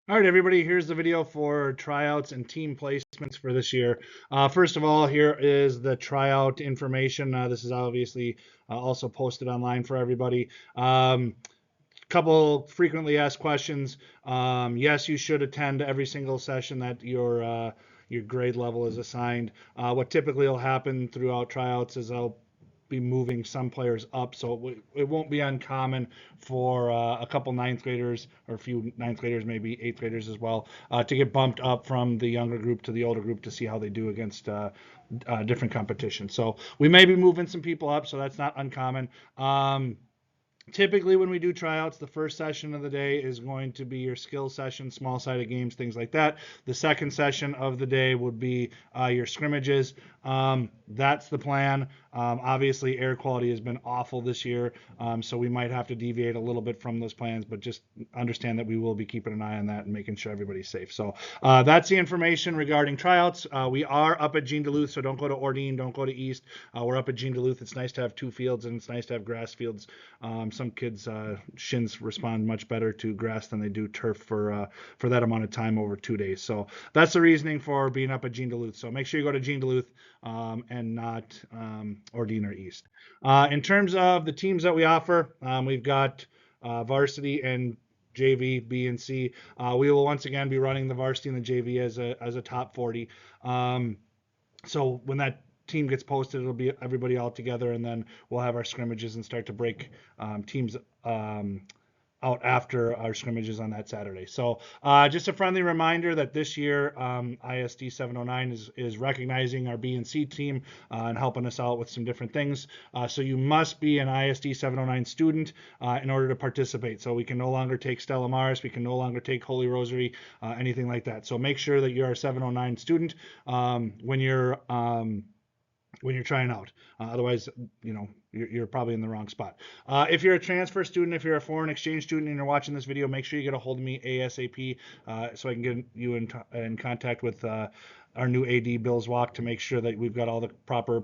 All right, everybody, here's the video for tryouts and team placements for this year. First of all, here is the tryout information. This is obviously also posted online for everybody. Couple frequently asked questions. Yes, you should attend every single session that your grade level is assigned. What typically will happen throughout tryouts is I'll be moving some players up, so it won't be uncommon for a couple ninth graders or a few ninth graders, maybe eighth graders as well, to get bumped up from the younger group to the older group to see how they do against different competitions. So we may be moving some people up, so that's not uncommon. Typically when we do tryouts, the first session of the day is going to be your skill session, small sided games, things like that. The second session of the day would be your scrimmages. That's the plan. Obviously air quality has been awful this year, so we might have to deviate a little bit from those plans, but just understand that we will be keeping an eye on that and making sure everybody's safe. So that's the information regarding tryouts. We are up at Jean Duluth, so don't go to Ordine, don't go to East. We're up at Jean Duluth. It's nice to have two fields, and it's nice to have grass fields. Some kids' shins respond much better to grass than they do turf for that amount of time over 2 days. So that's the reasoning for being up at Jean Duluth. So make sure you go to Jean Duluth and not Ordine or East. In terms of the teams that we offer, we've got varsity and JV, B, and C. We will once again be running the varsity and the JV as a top 40. So when that team gets posted, it'll be everybody all together, and then we'll have our scrimmages and start to break teams out after our scrimmages on that Saturday. So just a friendly reminder that this year ISD 709 is recognizing our B and C team and helping us out with some different things. So you must be an ISD 709 student in order to participate. So we can no longer take Stella Maris, we can no longer take Holy Rosary, anything like that. So make sure that you're a 709 student when you're trying out. Otherwise, you're probably in the wrong spot. If you're a transfer student, if you're a foreign exchange student and you're watching this video, make sure you get a hold of me ASAP so I can get you in contact with our new AD, Bill's Walk, to make sure that we've got all the proper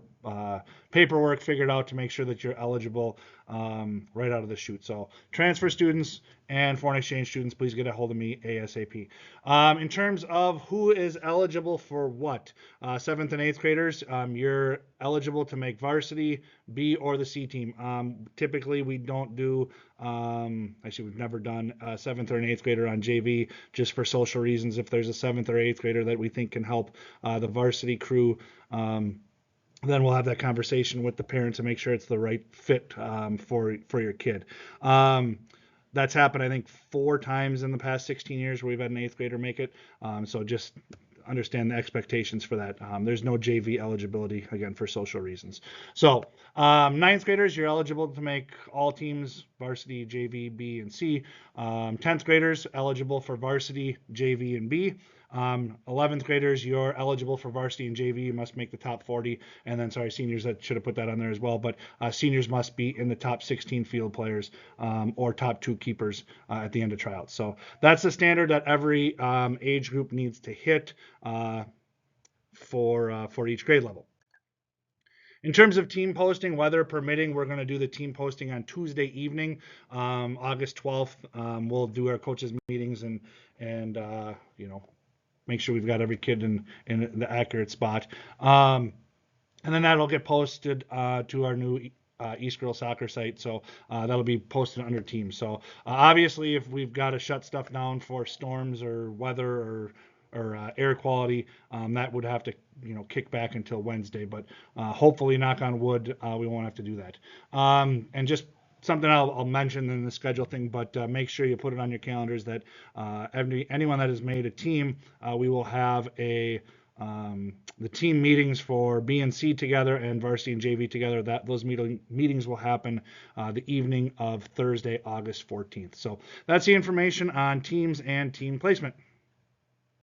paperwork figured out to make sure that you're eligible right out of the chute. So transfer students and foreign exchange students, please get a hold of me ASAP. In terms of who is eligible for what, 7th and 8th graders, you're eligible to make varsity, B, or the C team. Typically, we don't do, actually, we've never done a 7th or an 8th grader on JV just for social reasons. If there's a 7th or 8th grader that we think can help the varsity crew, then we'll have that conversation with the parents to make sure it's the right fit for your kid. That's happened, I think, 4 times in the past 16 years where we've had an 8th grader make it. So just understand the expectations for that. There's no JV eligibility, again, for social reasons. So 9th graders, you're eligible to make all teams, varsity, JV, B, and C. 10th graders, eligible for varsity, JV, and B. 11th graders, you're eligible for varsity and JV. You must make the top 40. And then, sorry, seniors, I should have put that on there as well. But seniors must be in the top 16 field players or top 2 keepers at the end of tryouts. So that's the standard that every age group needs to hit for each grade level. In terms of team posting, weather permitting, we're going to do the team posting on Tuesday evening, August 12th. We'll do our coaches meetings and make sure we've got every kid in the accurate spot. And then that'll get posted to our new East Girl Soccer site. So that'll be posted under teams. So obviously, if we've got to shut stuff down for storms or weather or air quality, that would have to kick back until Wednesday. But hopefully, knock on wood, we won't have to do that. And just something I'll mention in the schedule thing, but make sure you put it on your calendars that anyone that has made a team, we will have the team meetings for B and C together and varsity and JV together. Those meetings will happen the evening of Thursday, August 14th. So that's the information on teams and team placement.